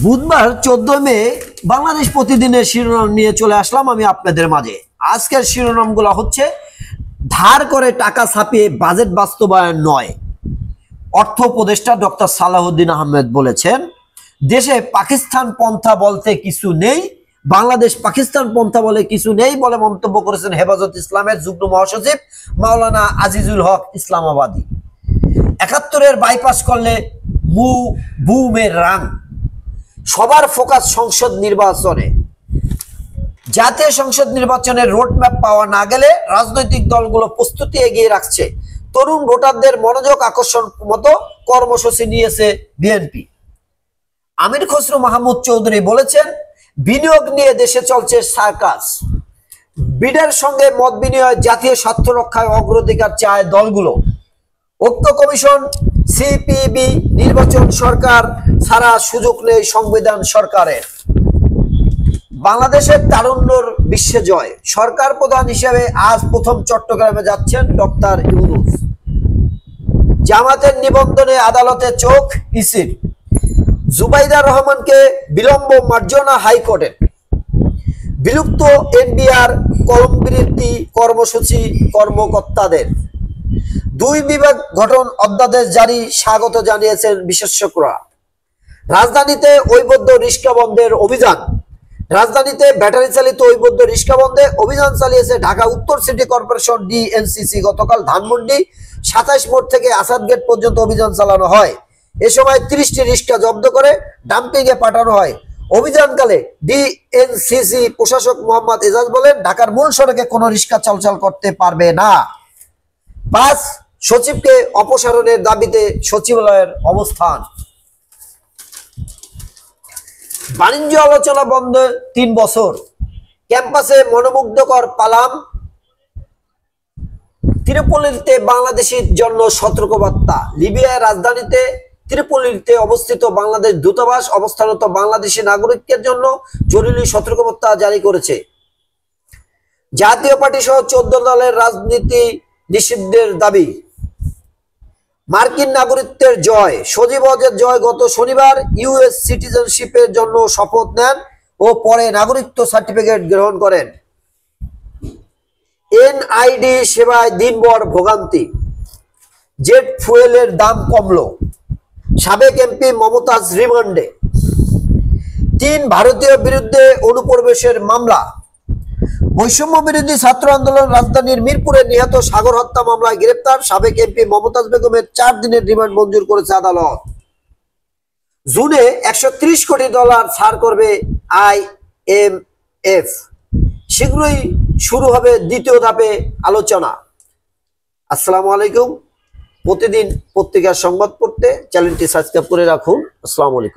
বুধবার 14 মে বাংলাদেশ প্রতিদিনের শিরোনাম নিয়ে চলে আসলাম আমি আপনাদের মাঝে। আজকের শিরোনামগুলো হচ্ছে ধার করে টাকা ছাপিয়ে বাজেট বাস্তবায়ন নয়। অর্থ উপদেষ্টা ডক্টর সালাউদ্দিন আহমেদ বলেছেন, দেশে পাকিস্তান পন্থা বলতে কিছু নেই, বাংলাদেশ পাকিস্তান পন্থা বলে কিছু নেই বলে মন্তব্য করেছেন হেফাজত ইসলামের যুগ্ম মহাসচিব মাওলানা আজিজুল হক ইসলামাবাদী। ৭১-এর বাইপাস করলে বুমের রাং। সবার ফোকাস সংসদ নির্বাচনে। জাতীয় সংসদ নির্বাচনের রোডম্যাপ পাওয়া না গেলে রাজনৈতিক দলগুলো প্রস্তুতি এগিয়ে রাখছে। তরুণ ভোটারদের মনোযোগ আকর্ষণ মতো কর্মসূচি নিয়েছে বিএনপি। আমির খসরু মাহমুদ চৌধুরী বলেছেন, বিনিয়োগ নিয়ে দেশে চলছে সার্কাস। বিডের সঙ্গে মত বিনিময় জাতীয় স্বার্থ রক্ষায় অগ্রাধিকার চায় দলগুলো। ঐক্য কমিশন, সিপিবি, নির্বাচন সরকার ছাড়া সুযোগ নেই সংবিধান সরকারের। বাংলাদেশের তারুণ্যর বিশ্বে জয়। সরকার প্রধান হিসেবে আজ প্রথম চট্টগ্রামে যাচ্ছেন ডক্টর ইউনূস। জামাতের নিবন্ধনে আদালতে চোখ ইসির। জুবাইদা রহমানকে বিলম্ব মার্জনা হাইকোর্টে। বিলুপ্ত এনবিআর কলমবিরতি কর্মসূচি কর্মকর্তাদের। 2 বিভাগ গঠন অধ্যাদেশ জারি স্বাগত জানিয়েছেন বিশেষজ্ঞরা। রাজধানীতে ঐবদ্ধ রিক্সা বন্ধের অভিযান। রাজধানীতে ব্যাটারি চালিত ঐবদ্ধ রিক্সা বন্ধে অভিযান চালিয়েছে ঢাকা উত্তর সিটি কর্পোরেশন ডিএনসিসি। গতকাল ধানমন্ডি 27 মোড় থেকে আসাদ গেট পর্যন্ত অভিযান চালানো হয়। এ সময় 30টি রিক্সা জব্দ করে ডাম্পিং এ পাঠানো হয়। অভিযানকালে ডিএনসিসি প্রশাসক মোহাম্মদ এজাজ বলেন, ঢাকার মূল সড়কে কোনো রিক্সা চলাচল করতে পারবে না। 5 সচিবকে অপসারণের দাবিতে সচিবালয়ের অবস্থান। বাণিজ্য আলোচনা বন্ধ 3 বছর। ক্যাম্পাসে মনোমুগ্ধকর পালাম। ত্রিপোলিতে বাংলাদেশের জন্য সতর্কবার্তা। লিবিয়ার রাজধানীতে ত্রিপোলিতে অবস্থিত বাংলাদেশ দূতাবাস অবস্থানরত বাংলাদেশি নাগরিকদের জন্য জরুরি সতর্কবার্তা জারি করেছে। জাতীয় পার্টি সহ 14 দলের রাজনীতি নিষিদ্ধের দাবি। মার্কিন নাগরিকত্বের জয়। সজীব ওয়াজেদ জয় গত শনিবার ইউএস সিটিজেনশিপের জন্য শপথ নেন ও পরে নাগরিকত্ব সার্টিফিকেট গ্রহণ করেন। এনআইডি সেবায় দিনভর ভোগান্তি। জেট ফুয়েলের দাম কমলো। সাবেক এমপি মমতাজ রিমান্ডে। 3 ভারতীয় বিরুদ্ধে অনুপ্রবেশের মামলা। বৈষম্য বিরোধী ছাত্র আন্দোলন রাজধানীর মিরপুরে নিহত সাগর হত্যা মামলায় গ্রেপ্তার সাবেক এমপি মমতাজ বেগমের 4 দিনের রিমান্ড মঞ্জুর করেছে আদালত। জুনে $130 কোটি ছাড় করবে আইএমএফ। শীঘ্রই শুরু হবে দ্বিতীয় ধাপে আলোচনা। আসসালামু আলাইকুম। প্রতিদিন পত্রিকার সংবাদ পড়তে চ্যানেলটি সাবস্ক্রাইব করে রাখুন। আসসালামু আলাইকুম।